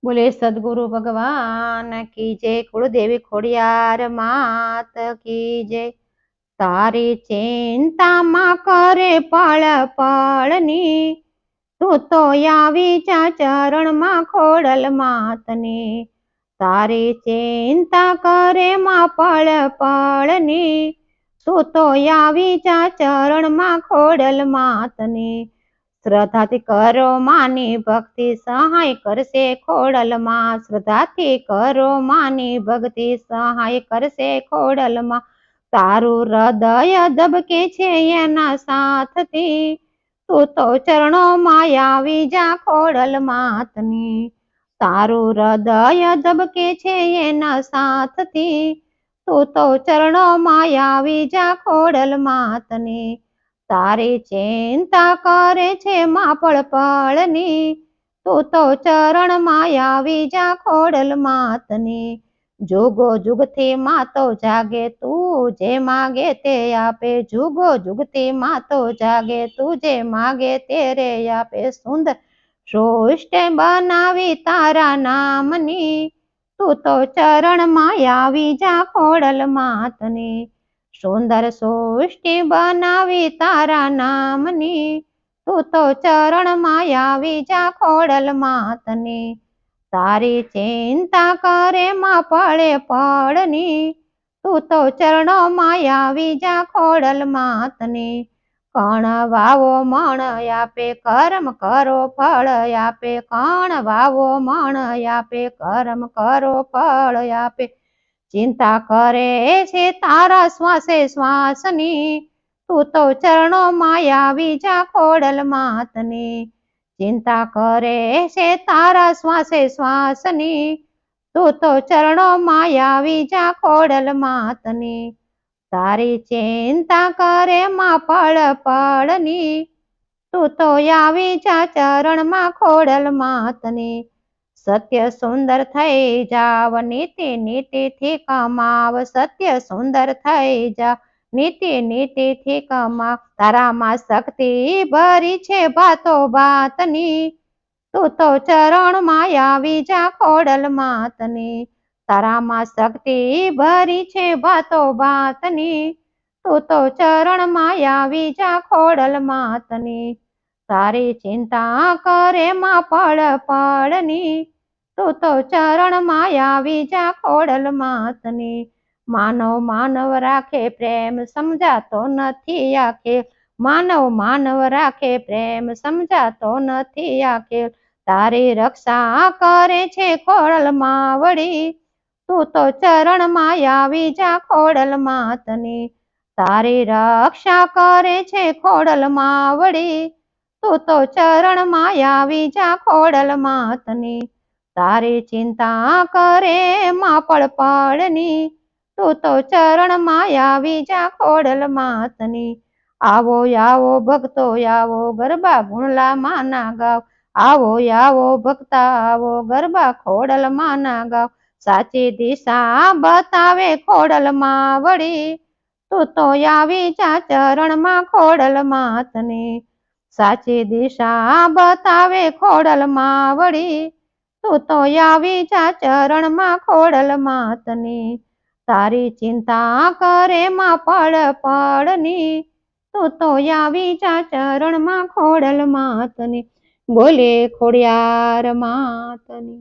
बोले सदगुरु भगवान की जय। कुलदेवी खोड़ियार मात की जय। तारी चिंता मां करे पळ पळनी, तू तो आवीजा चरण मां खोड़ल मातनी। तारी चिंता करे मां पळ पळनी, तू तो आवीजा चरण मां खोड़ल मातनी। श्रद्धाथी करो मानी भक्ति सहाय करसे खोड़ल मां। श्रद्धाथी करो मानी भक्ति सहाय करसे खोड़ल मां। तारू हृदय दबके छे एना साथथी, तू तो चरणों मां आवी जा खोड़ल मातनी। तारू हृदय दबके छे एना साथथी, तू तो चरणों मां आवी जा खोड़ल मातनी। तारी चिंता करे छे मां पळ पळनी, तू तो चरण मां आवी जा खोड़ल मातनी। जुगो जुगथी मां तो जागे तू जे मागे ते आपे। जुगो जुगथी मां तो जागे तू जे मागे तेरे आपे। सुंदर सृष्टि बनावी तारा नामनी, तू तो चरण मां आवी जा खोड़ल मातनी। सुंदर सृष्टि बनावी तारा नामनी, तू तो चरण मां आवी जा खोड़ल मातनी। तारी चिंता करे मां पळे पळनी, तू तो चरणों मां आवी जा खोड़ल मातनी। कण वावो मण आपे कर्म करो फळ आपे। कण वावो मण आपे कर्म करो फळ आपे। चिंता करे छे तारा श्वासे श्वासनी, तू तो चरणों मां आवी जा खोड़ल मातनी। चिंता करे छे तारा श्वासे श्वासनी, तू तो चरणों मां आवी जा खोड़ल मातनी। तारी चिंता करे मां पळ पळनी, तू तो आवी जा चरण मां खोड़ल मातनी। सत्य सुंदर थई जाव नीति नीति थी कमाव। सत्य सुंदर थई जाव नीति नीति थी कमाव। तारा मां शक्ति भरी छे बातो बातनी, तू तो चरण मां आवी जा खोड़ल मातनी। तारा मां शक्ति भरी छे बातो बातनी, तू तो चरण मां आवी जा खोड़ल मातनी। तारी चिंता करे मां पळ पळनी, तू तो चरण मां आवी जा खोड़ल मातनी। मानव मानव राखे प्रेम समझातो नथी आखेल। मानव मानव राखे प्रेम समझातो नथी आखेल। तारी रक्षा करे छे खोड़ल मावड़ी, तू तो चरण मां आवी जा खोड़ल मातनी। तारी रक्षा करे छे खोड़ल मावड़ी, तू तो चरण मां आवी जा खोड़ल मातनी। तारी चिंता करे मां पळ पळनी, तू तो चरण मां आवी जा खोड़ल मातनी। आवो आवो भक्तो आवो गरबा गुणला माना गाव। आवो आवो भक्ता आवो गरबा खोड़ल माना गाव। साची दिशा बतावे खोड़ल मावड़ी, तू तो आवी जा चरण मां खोड़ल मातनी। साची दिशा बतावे खोड़ल मावड़ी, तू तो आवी जा चरण मां खोड़ल मातनी। तारी चिंता करे मां पळ पळनी, तू तो आवी जा चरण मां खोड़ल मातनी। बोले खोड़ियार मातनी।